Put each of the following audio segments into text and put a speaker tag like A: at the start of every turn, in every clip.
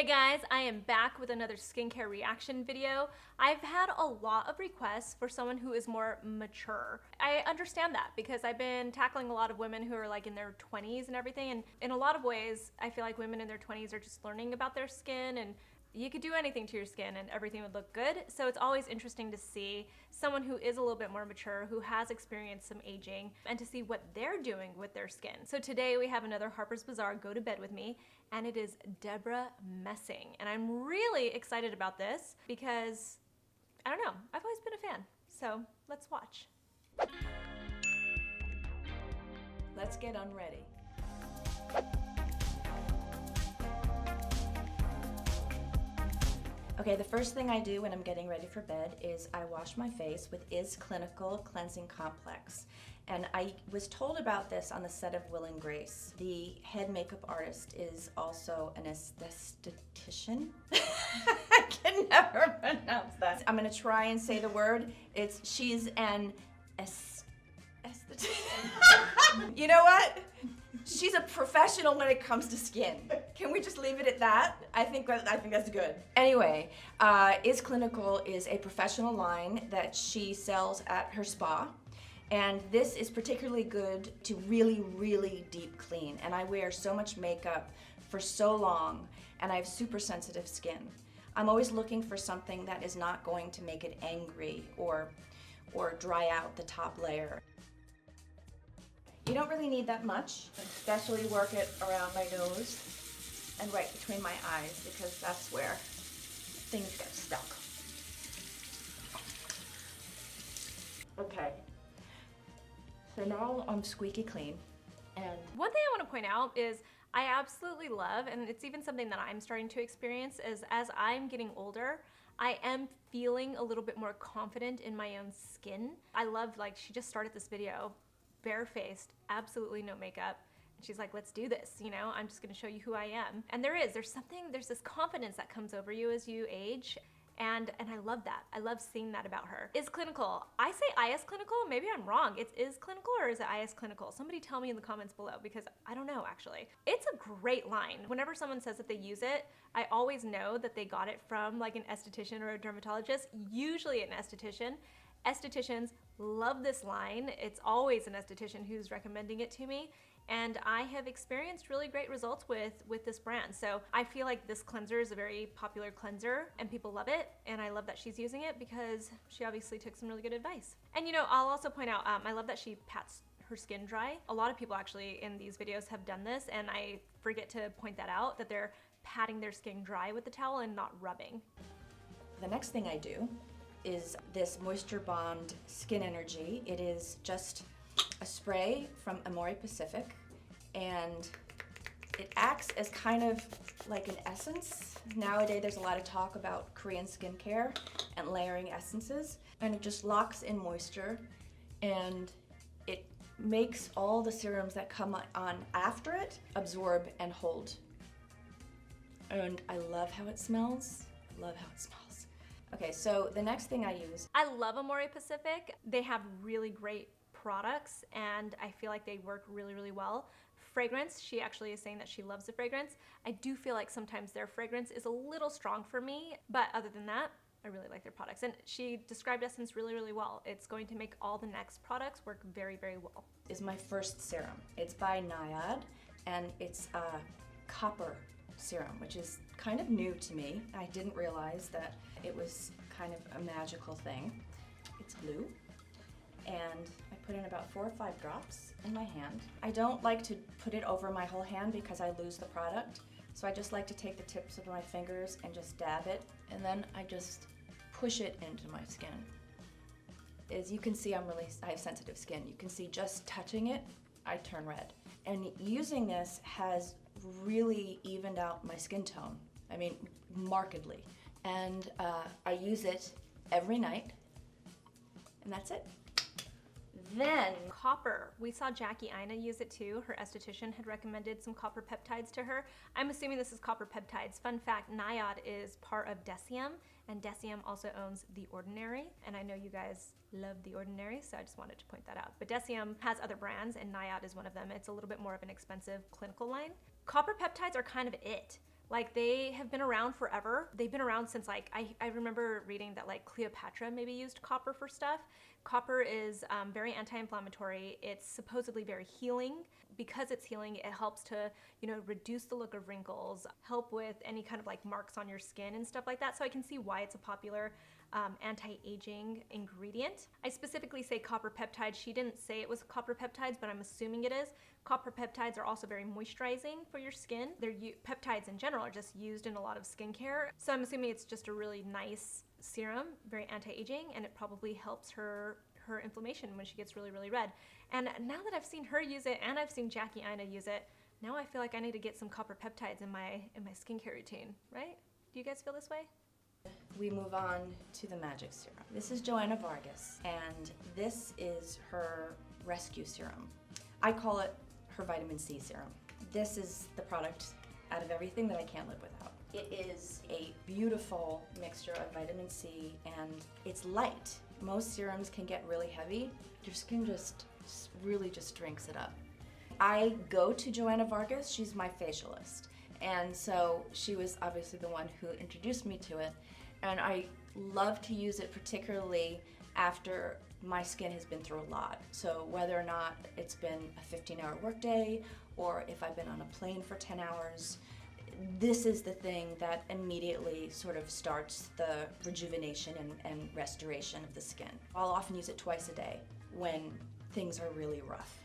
A: Hey guys, I am back with another skincare reaction video. I've had a lot of requests for someone who is more mature. I understand that because I've been tackling a lot of women who are like in their 20s and everything, and in a lot of ways I feel like women in their 20s are just learning about their skin, and you could do anything to your skin and everything would look good. So it's always interesting to see someone who is a little bit more mature, who has experienced some aging, and to see what they're doing with their skin. So today we have another Harper's Bazaar Go to Bed with Me, and it is Debra Messing. And I'm really excited about this because, I don't know, I've always been a fan. So let's watch.
B: Let's get unready. Okay, the first thing I do when I'm getting ready for bed is I wash my face with Is Clinical Cleansing Complex. And I was told about this on the set of Will and Grace. The head makeup artist is also an esthetician. I can never pronounce that. I'm gonna try and say the word. She's an esthetician. You know what? She's a professional when it comes to skin. Can we just leave it at that? I think that's good. Anyway, Is Clinical is a professional line that she sells at her spa. And this is particularly good to really, really deep clean. And I wear so much makeup for so long, and I have super sensitive skin. I'm always looking for something that is not going to make it angry or dry out the top layer. You don't really need that much, especially work it around my nose and right between my eyes, because that's where things get stuck. Okay, so now I'm squeaky clean. And
A: one thing I want to point out is I absolutely love, and it's even something that I'm starting to experience, is as I'm getting older, I am feeling a little bit more confident in my own skin. I love, like, she just started this video barefaced, absolutely no makeup. And she's like, let's do this, you know, I'm just gonna show you who I am. And there's this confidence that comes over you as you age. And I love that. I love seeing that about her. Is Clinical. I say IS Clinical, maybe I'm wrong. It's Is Clinical or is it IS Clinical? Somebody tell me in the comments below because I don't know actually. It's a great line. Whenever someone says that they use it, I always know that they got it from like an esthetician or a dermatologist, usually an esthetician. Estheticians love this line. It's always an esthetician who's recommending it to me. And I have experienced really great results with this brand. So I feel like this cleanser is a very popular cleanser and people love it. And I love that she's using it because she obviously took some really good advice. And you know, I'll also point out, I love that she pats her skin dry. A lot of people actually in these videos have done this, and I forget to point that out, that they're patting their skin dry with the towel and not rubbing.
B: the next thing I do is this Moisture Bond Skin Energy. It is just a spray from Amore Pacific, and it acts as kind of like an essence. Nowadays there's a lot of talk about Korean skincare and layering essences, and it just locks in moisture, and it makes all the serums that come on after it absorb and hold. And I love how it smells. Love how it smells. Okay, so the next thing I use.
A: I love Amore Pacific. They have really great products and I feel like they work really, really well. Fragrance, she actually is saying that she loves the fragrance. I do feel like sometimes their fragrance is a little strong for me, but other than that, I really like their products. And she described Essence really, really well. It's going to make all the next products work very, very well.
B: Is my first serum. It's by Nyad, and it's a copper serum, which is kind of new to me. I didn't realize that it was kind of a magical thing. It's blue, and I put in about 4 or 5 drops in my hand. I don't like to put it over my whole hand because I lose the product, so I just like to take the tips of my fingers and just dab it, and then I just push it into my skin. As you can see, I have sensitive skin. You can see just touching it, I turn red. And using this has really evened out my skin tone. I mean, markedly. And I use it every night, and that's it. Then
A: copper. We saw Jackie Ina use it too. Her esthetician had recommended some copper peptides to her. I'm assuming this is copper peptides. Fun fact, Nyad is part of Deciem, and Deciem also owns The Ordinary, and I know you guys love The Ordinary, so I just wanted to point that out. But Deciem has other brands, and Nyad is one of them. It's a little bit more of an expensive clinical line. Copper peptides are kind of it. Like, they have been around forever. They've been around since, like, I remember reading that, like, Cleopatra maybe used copper for stuff. Copper is very anti-inflammatory. It's supposedly very healing. Because it's healing, it helps to, you know, reduce the look of wrinkles, help with any kind of like marks on your skin and stuff like that. So I can see why it's a popular anti-aging ingredient. I specifically say copper peptides. She didn't say it was copper peptides, but I'm assuming it is. Copper peptides are also very moisturizing for your skin. Peptides in general are just used in a lot of skincare. So I'm assuming it's just a really nice serum, very anti-aging, and it probably helps her inflammation when she gets really, really red. And now that I've seen her use it and I've seen Jackie Ina use it, now I feel like I need to get some copper peptides in my skincare routine, right? Do you guys feel this way?
B: We move on to the Magic Serum. This is Joanna Vargas, and this is her rescue serum. I call it her vitamin C serum. This is the product out of everything that I can't live without. It is a beautiful mixture of vitamin C, and it's light. Most serums can get really heavy. Your skin just really just drinks it up. I go to Joanna Vargas, she's my facialist. And so she was obviously the one who introduced me to it. And I love to use it particularly after my skin has been through a lot. So whether or not it's been a 15-hour workday or if I've been on a plane for 10 hours, this is the thing that immediately sort of starts the rejuvenation and restoration of the skin. I'll often use it twice a day when things are really rough.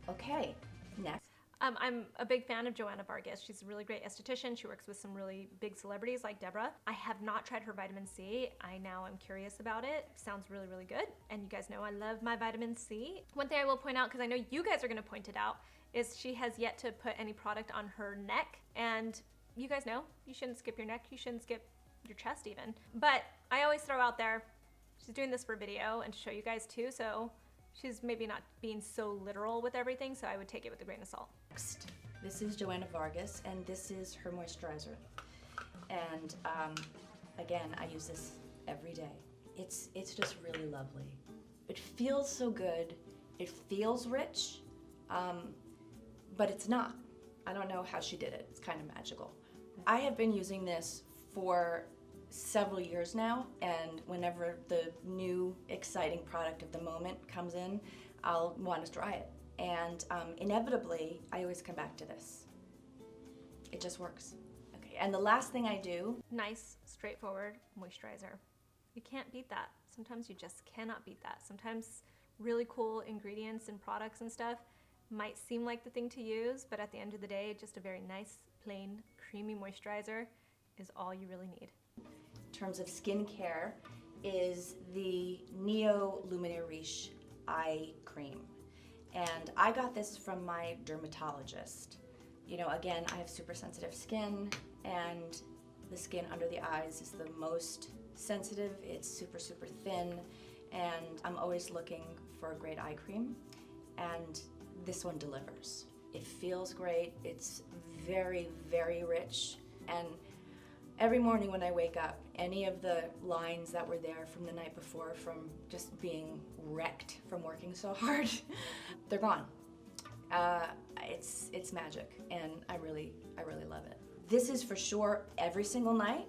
B: Okay, next.
A: I'm a big fan of Joanna Vargas. She's a really great esthetician. She works with some really big celebrities like Debra. I have not tried her vitamin C. I now am curious about it. Sounds really, really good. And you guys know I love my vitamin C. One thing I will point out, because I know you guys are gonna point it out, is she has yet to put any product on her neck. And you guys know, you shouldn't skip your neck. You shouldn't skip your chest even. But I always throw out there, she's doing this for video and to show you guys too, so she's maybe not being so literal with everything, so I would take it with a grain of salt.
B: Next, this is Joanna Vargas, and this is her moisturizer. And again, I use this every day. It's just really lovely. It feels so good. It feels rich, but it's not. I don't know how she did it. It's kind of magical. I have been using this for several years now, and whenever the new exciting product of the moment comes in, I'll want to try it. And inevitably, I always come back to this. It just works. Okay, and the last thing I do.
A: Nice, straightforward moisturizer. You can't beat that. Sometimes you just cannot beat that. Sometimes really cool ingredients and products and stuff might seem like the thing to use, but at the end of the day, just a very nice, plain, creamy moisturizer is all you really need.
B: In terms of skincare, is the Neo Luminaire Riche Eye Cream. And I got this from my dermatologist. You know, again, I have super sensitive skin, and the skin under the eyes is the most sensitive. It's super, super thin, and I'm always looking for a great eye cream, and this one delivers. It feels great, it's very, very rich, and every morning when I wake up, any of the lines that were there from the night before from just being wrecked from working so hard, they're gone. It's magic, and I really love it. This is for sure every single night.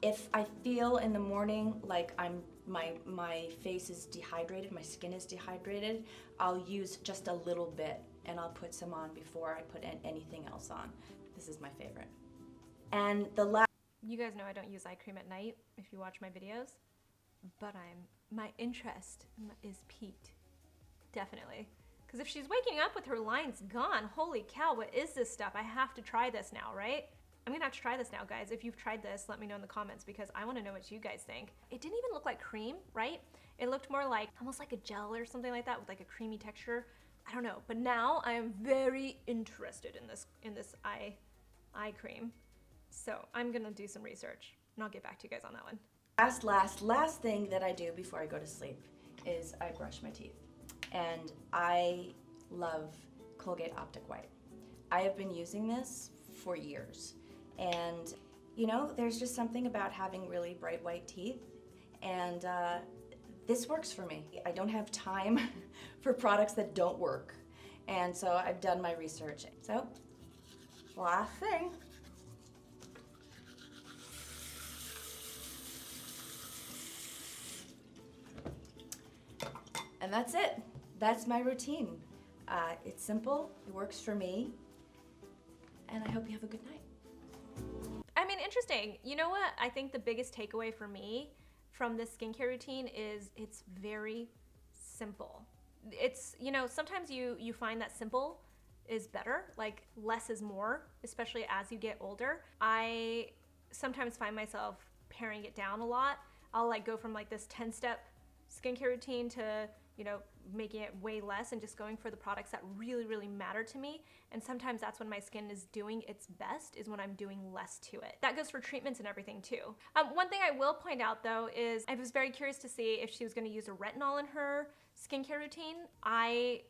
B: If I feel in the morning like my face is dehydrated, my skin is dehydrated, I'll use just a little bit, and I'll put some on before I put anything else on. This is my favorite. And the last.
A: You guys know I don't use eye cream at night if you watch my videos, but my interest is piqued, definitely. Because if she's waking up with her lines gone, holy cow, what is this stuff? I have to try this now, right? I'm gonna have to try this now, guys. If you've tried this, let me know in the comments, because I wanna know what you guys think. It didn't even look like cream, right? It looked more like, almost like a gel or something like that with like a creamy texture. I don't know, but now I am very interested in this eye cream. So I'm gonna do some research, and I'll get back to you guys on that one.
B: Last thing that I do before I go to sleep is I brush my teeth. And I love Colgate Optic White. I have been using this for years. And you know, there's just something about having really bright white teeth, and this works for me. I don't have time for products that don't work. And so I've done my research. So Last thing. And that's it. That's my routine. It's simple, it works for me, and I hope you have a good night.
A: I mean, interesting. You know what? I think the biggest takeaway for me from this skincare routine is it's very simple. It's, you know, sometimes you find that simple is better, like less is more, especially as you get older. I sometimes find myself paring it down a lot. I'll like go from like this 10-step skincare routine to, you know, making it way less and just going for the products that really, really matter to me. And sometimes that's when my skin is doing its best, is when I'm doing less to it. That goes for treatments and everything too. One thing I will point out though is I was very curious to see if she was gonna use a retinol in her skincare routine. I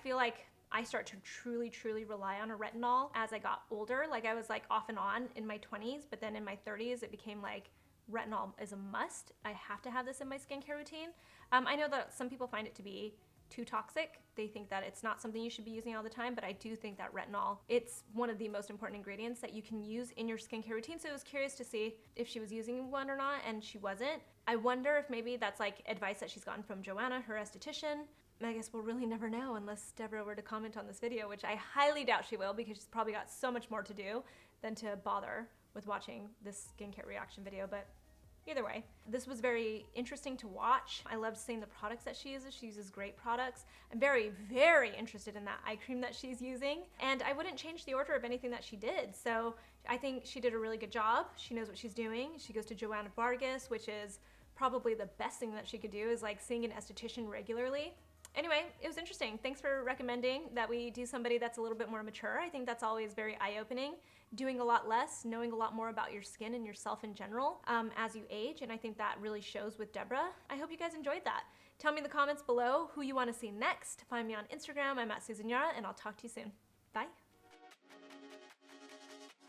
A: feel like I start to truly, truly rely on a retinol as I got older. Like I was like off and on in my 20s, but then in my 30s, it became like retinol is a must. I have to have this in my skincare routine. I know that some people find it to be too toxic. They think that it's not something you should be using all the time, but I do think that retinol, it's one of the most important ingredients that you can use in your skincare routine. So I was curious to see if she was using one or not, and she wasn't. I wonder if maybe that's like advice that she's gotten from Joanna, her esthetician. I guess we'll really never know unless Debra were to comment on this video, which I highly doubt she will because she's probably got so much more to do than to bother with watching this skincare reaction video. But either way, this was very interesting to watch. I loved seeing the products that she uses. She uses great products. I'm very, very interested in that eye cream that she's using. And I wouldn't change the order of anything that she did. So I think she did a really good job. She knows what she's doing. She goes to Joanna Vargas, which is probably the best thing that she could do, is like seeing an esthetician regularly. Anyway, it was interesting. Thanks for recommending that we do somebody that's a little bit more mature. I think that's always very eye-opening. Doing a lot less, knowing a lot more about your skin and yourself in general as you age, and I think that really shows with Debra. I hope you guys enjoyed that. Tell me in the comments below who you want to see next. Find me on Instagram. I'm at Susan Yara, and I'll talk to you soon. Bye.